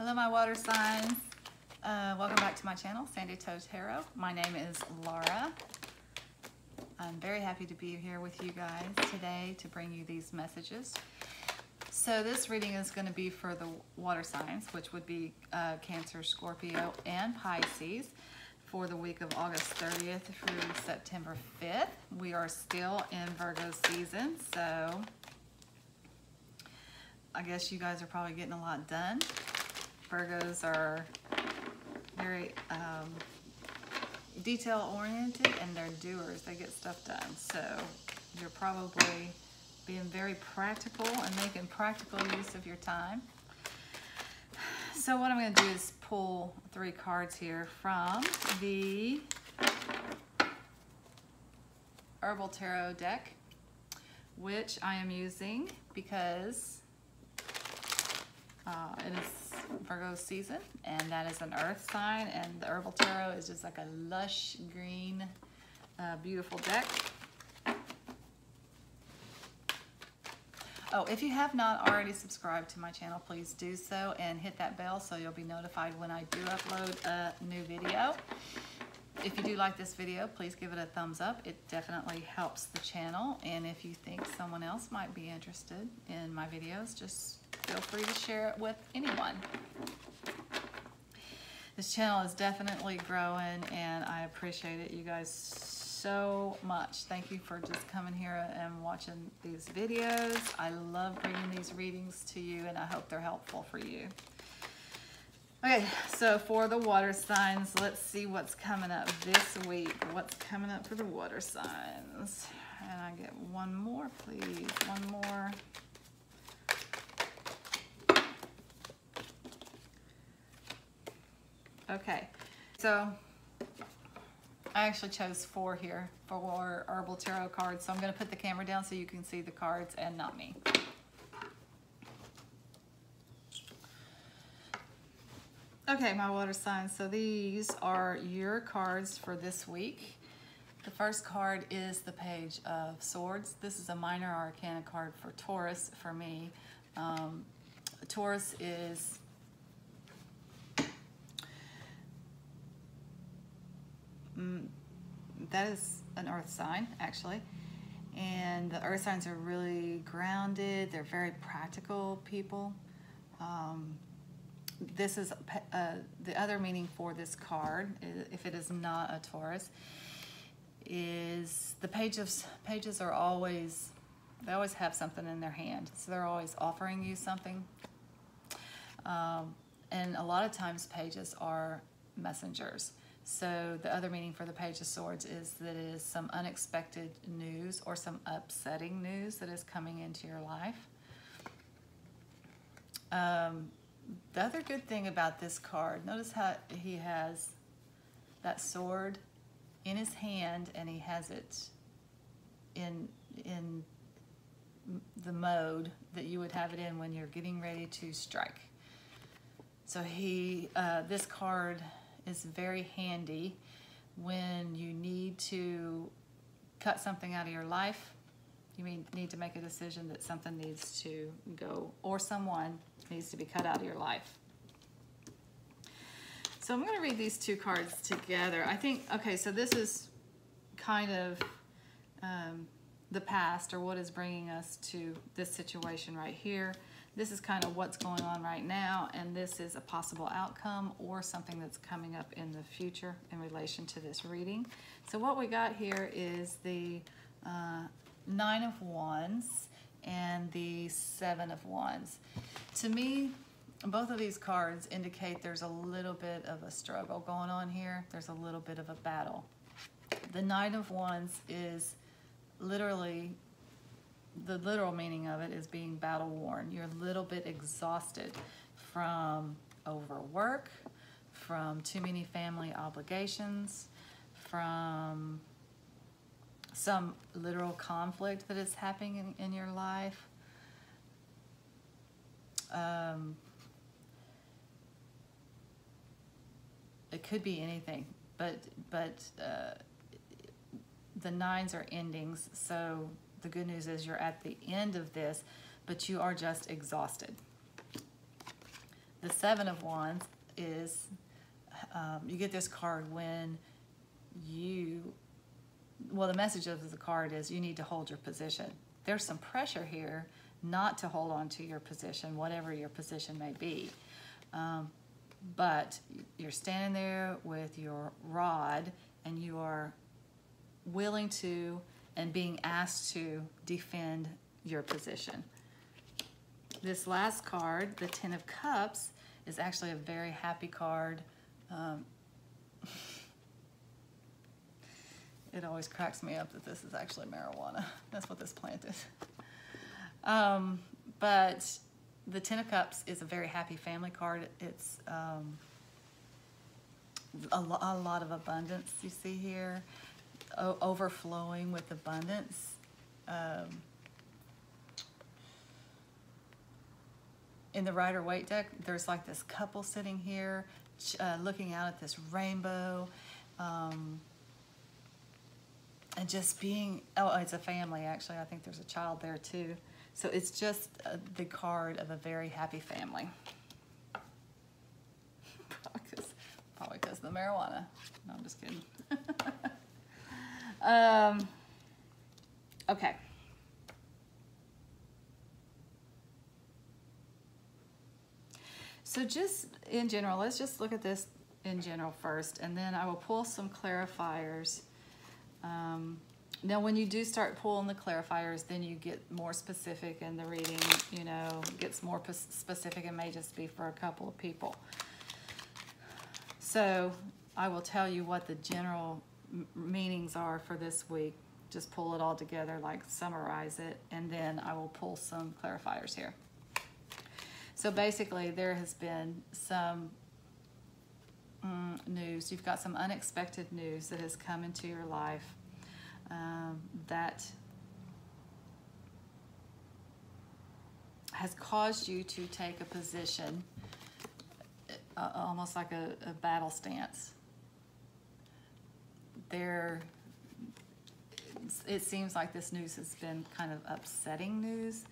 Hello my water signs. Welcome back to my channel, Sandy Toe Tarot. My name is Laura. I'm very happy to be here with you guys today to bring you these messages. So this reading is going to be for the water signs, which would be Cancer, Scorpio, and Pisces for the week of August 30th through September 5th. We are still in Virgo season, so I guess you guys are probably getting a lot done. Virgos are very detail-oriented and they're doers. They get stuff done. So you're probably being very practical and making practical use of your time. So what I'm going to do is pull 3 cards here from the Herbal Tarot deck, which I am using because it is Virgo season, and that is an earth sign, and the Herbal Tarot is just like a lush green, beautiful deck. Oh, if you have not already subscribed to my channel, please do so and hit that bell so you'll be notified when I do upload a new video. If you do like this video, please give it a thumbs up. It definitely helps the channel, and if you think someone else might be interested in my videos, just feel free to share it with anyone. This channel is definitely growing, and I appreciate it, you guys, so much. Thank you for just coming here and watching these videos. I love bringing these readings to you, and I hope they're helpful for you. Okay, so for the water signs, let's see what's coming up this week. What's coming up for the water signs? And I get one more, please. One more. Okay, so I actually chose 4 here for Herbal Tarot cards, so I'm going to put the camera down so you can see the cards and not me. Okay, my water signs, so these are your cards for this week. The first card is the Page of Swords. This is a minor arcana card for Taurus, for me. Taurus is that is an earth sign, actually, and the earth signs are really grounded. They're very practical people. This is the other meaning for this card, if it is not a Taurus, is the pages are always, they always have something in their hand, so they're always offering you something. And a lot of times pages are messengers. So the other meaning for the Page of Swords is that it is some unexpected news or some upsetting news that is coming into your life. The other good thing about this card, notice how he has that sword in his hand and he has it in the mode that you would have it in when you're getting ready to strike. So this card is very handy when you need to cut something out of your life. You need to make a decision that something needs to go, or someone needs to be cut out of your life. So I'm going to read these 2 cards together. I think, okay, so this is kind of the past, or what is bringing us to this situation right here. This is kind of what's going on right now, and this is a possible outcome or something that's coming up in the future in relation to this reading. So what we got here is the 9 of Wands and the 7 of Wands. To me, both of these cards indicate there's a little bit of a struggle going on here. There's a little bit of a battle. The 9 of Wands is literally, the literal meaning of it is being battle worn. You're a little bit exhausted from overwork, from too many family obligations, from some literal conflict that is happening in your life. It could be anything, but the 9s are endings, so the good news is you're at the end of this, but you are just exhausted. The Seven of Wands is, you get this card when well, the message of the card is you need to hold your position. There's some pressure here not to hold on to your position, whatever your position may be. But you're standing there with your rod and you are willing to and being asked to defend your position. This last card, the Ten of Cups, is actually a very happy card. It always cracks me up that this is actually marijuana. That's what this plant is. But the Ten of Cups is a very happy family card. It's a lot of abundance you see here, overflowing with abundance. In the Rider-Waite deck, there's like this couple sitting here, looking out at this rainbow. And just being, oh, it's a family actually. I think there's a child there too. So it's just the card of a very happy family. Probably because of the marijuana. No, I'm just kidding. Okay. So just in general, let's just look at this in general first, and then I will pull some clarifiers. Now when you do start pulling the clarifiers, then you get more specific and the reading, you know, gets more specific and may just be for a couple of people. So I will tell you what the general meanings are for this week. Just pull it all together, like summarize it, and then I will pull some clarifiers here. So basically there has been some news. You've got some unexpected news that has come into your life that has caused you to take a position, almost like a battle stance. It seems like this news has been kind of upsetting news.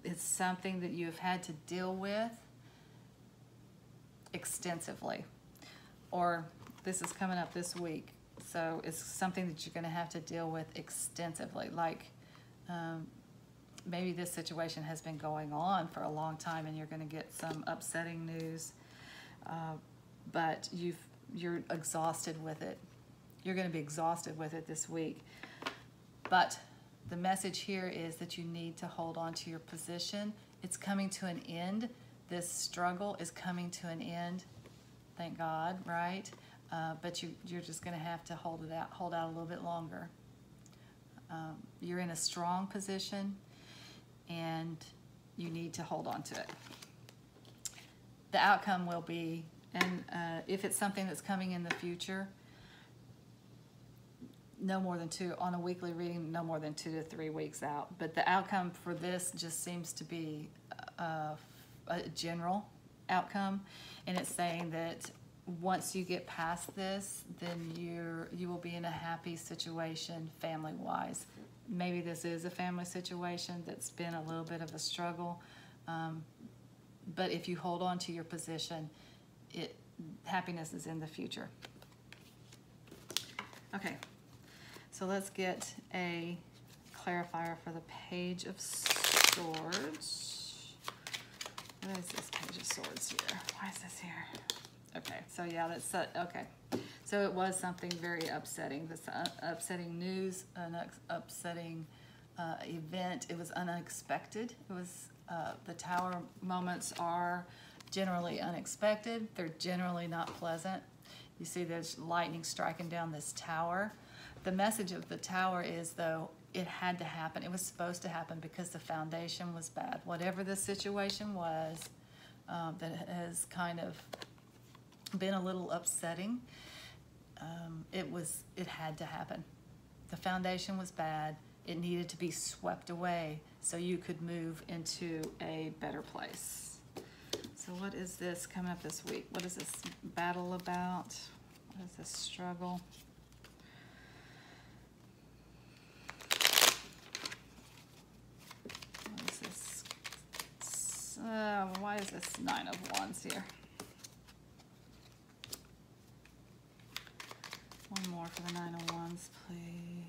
It's something that you have had to deal with extensively, or this is coming up this week, so it's something that you're going to have to deal with extensively. Like maybe this situation has been going on for a long time and you're going to get some upsetting news, but you're exhausted with it. You're going to be exhausted with it this week. But the message here is that you need to hold on to your position. It's coming to an end. This struggle is coming to an end, thank God, right? But you're just going to have to hold out a little bit longer. You're in a strong position, and you need to hold on to it. The outcome will be, and if it's something that's coming in the future, no more than on a weekly reading, no more than 2 to 3 weeks out. But the outcome for this just seems to be a general outcome, and it's saying that once you get past this, then you will be in a happy situation family-wise. Maybe this is a family situation that's been a little bit of a struggle, but if you hold on to your position, happiness is in the future. Okay, so let's get a clarifier for the Page of Swords. What is this Page of Swords here? Why is this here? Okay, so yeah, that's okay. So it was something very upsetting. This upsetting news, an upsetting event. It was unexpected. It was the Tower moments are generally unexpected. They're generally not pleasant. You see, there's lightning striking down this tower. The message of the Tower is, though, it had to happen. It was supposed to happen because the foundation was bad. Whatever the situation was that has kind of been a little upsetting, it had to happen. The foundation was bad. It needed to be swept away so you could move into a better place. So what is this coming up this week? What is this battle about? What is this struggle? What is this? Why is this 9 of Wands here? One more for the 9 of Wands, please.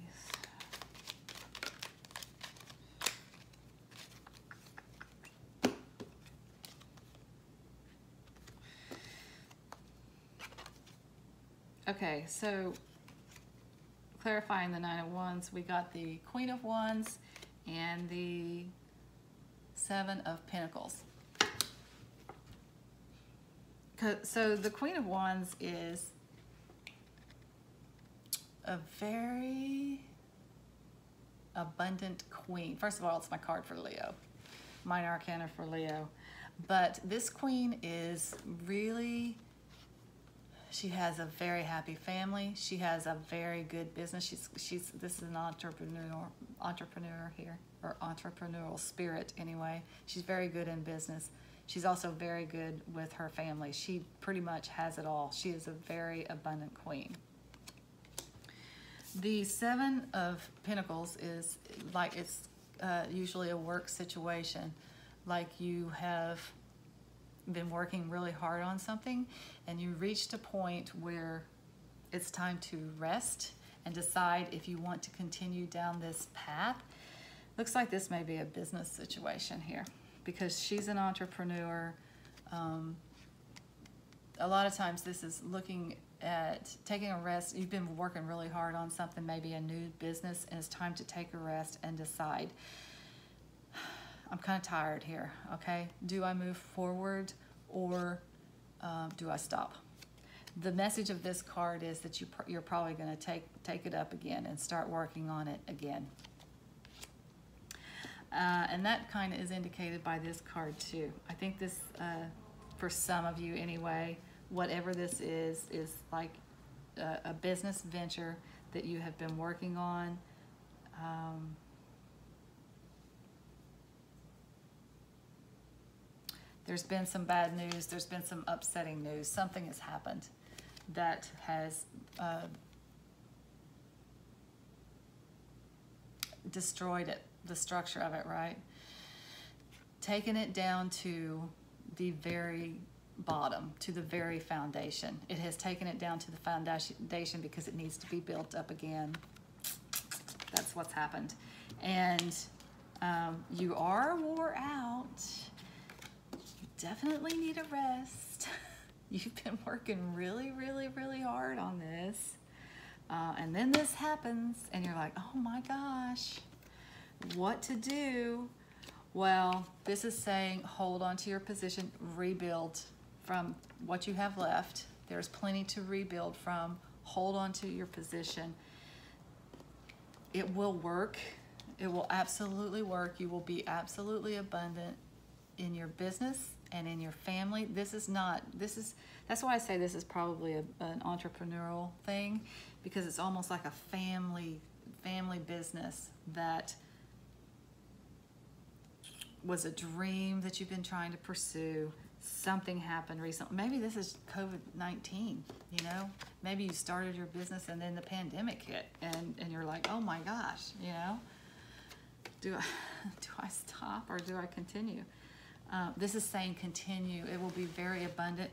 Okay, so clarifying the 9 of Wands, we got the Queen of Wands and the 7 of Pentacles. So the Queen of Wands is a very abundant queen. First of all, it's my card for Leo, minor arcana for Leo. But this queen is really, she has a very happy family. She has a very good business. This is an entrepreneur here, or entrepreneurial spirit anyway. She's very good in business. She's also very good with her family. She pretty much has it all. She is a very abundant queen. The 7 of Pentacles is like, it's usually a work situation. Like you have been working really hard on something and you reached a point where it's time to rest and decide if you want to continue down this path. Looks like this may be a business situation here because she's an entrepreneur. A lot of times this is looking at taking a rest. You've been working really hard on something, maybe a new business, and it's time to take a rest and decide, I'm kind of tired here, okay? Do I move forward or do I stop? The message of this card is that you're probably going to take it up again and start working on it again. And that kind of is indicated by this card too. I think this, for some of you anyway, whatever this is like a business venture that you have been working on. There's been some bad news. There's been some upsetting news. Something has happened that has destroyed it, the structure of it, right? Taken it down to the very bottom, to the very foundation. It has taken it down to the foundation because it needs to be built up again. That's what's happened. And you are wore out. You definitely need a rest. You've been working really, really, really hard on this. And then this happens and you're like, oh my gosh, what to do? Well, this is saying hold on to your position, rebuild from what you have left. There's plenty to rebuild from. Hold on to your position. It will work. It will absolutely work. You will be absolutely abundant in your business and in your family. That's why I say this is probably an entrepreneurial thing, because it's almost like a family business that was a dream that you've been trying to pursue. Something happened recently. Maybe this is COVID-19, you know? Maybe you started your business and then the pandemic hit and you're like, oh my gosh, you know? Do I stop or do I continue? This is saying continue. It will be very abundant,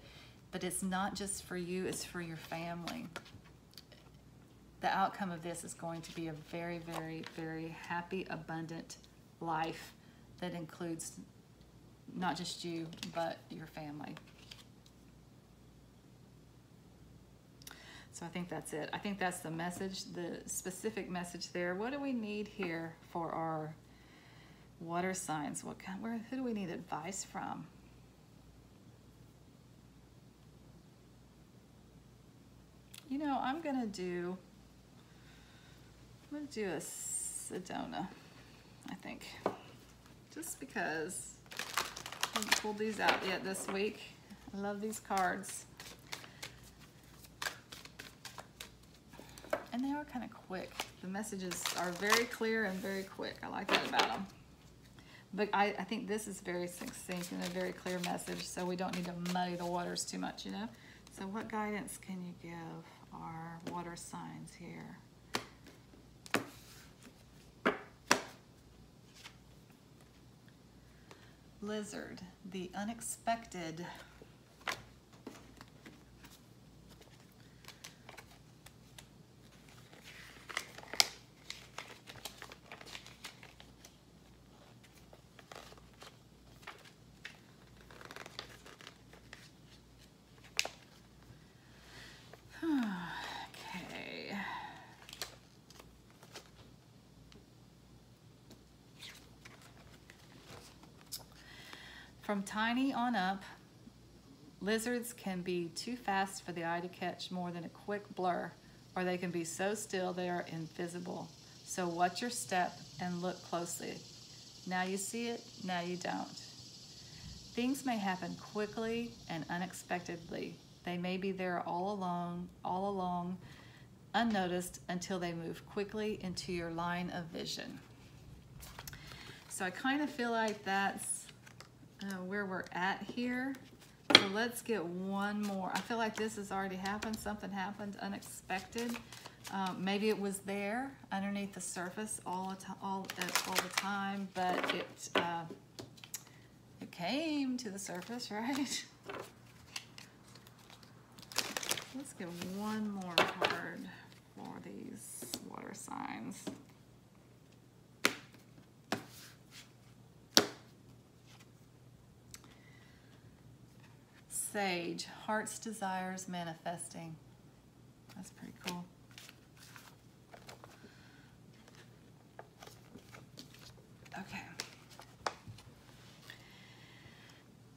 but it's not just for you, it's for your family. The outcome of this is going to be a very, very, very happy, abundant life that includes not just you, but your family. So I think that's it. I think that's the message, the specific message there. What do we need here for our water signs? Who do we need advice from? You know, I'm gonna do a Sedona, I think. Just because I haven't pulled these out yet this week. I love these cards. And they are kind of quick. The messages are very clear and very quick. I like that about them. But I think this is very succinct and a very clear message, so we don't need to muddy the waters too much, you know? So what guidance can you give our water signs here? blizzard, the unexpected. Okay. From tiny on up, lizards can be too fast for the eye to catch more than a quick blur, or they can be so still they are invisible. So watch your step and look closely. Now you see it, now you don't. Things may happen quickly and unexpectedly. They may be there all along, unnoticed until they move quickly into your line of vision. So I kind of feel like that's where we're at here. So let's get one more. I feel like this has already happened. Something happened unexpected. Maybe it was there underneath the surface all the time, but it came to the surface, right? Let's get one more card for these water signs. Sage, heart's desires manifesting. That's pretty cool. Okay.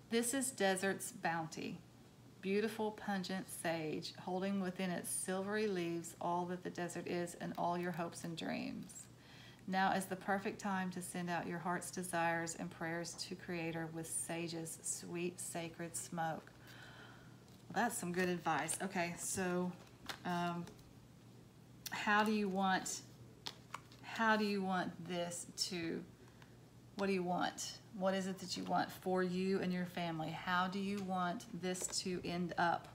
This is desert's bounty. Beautiful, pungent sage, holding within its silvery leaves all that the desert is and all your hopes and dreams. Now is the perfect time to send out your heart's desires and prayers to Creator with sage's sweet, sacred smoke. Well, that's some good advice. Okay, so how do you want this to, what do you want? What is it that you want for you and your family? How do you want this to end up?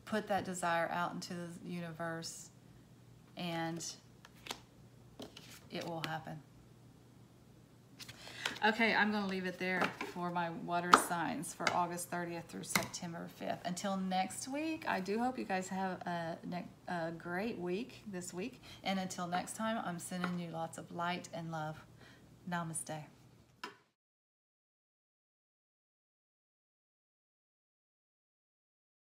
Put that desire out into the universe and it will happen. Okay, I'm going to leave it there for my water signs for August 30th through September 5th. Until next week, I do hope you guys have a great week this week. And until next time, I'm sending you lots of light and love. Namaste.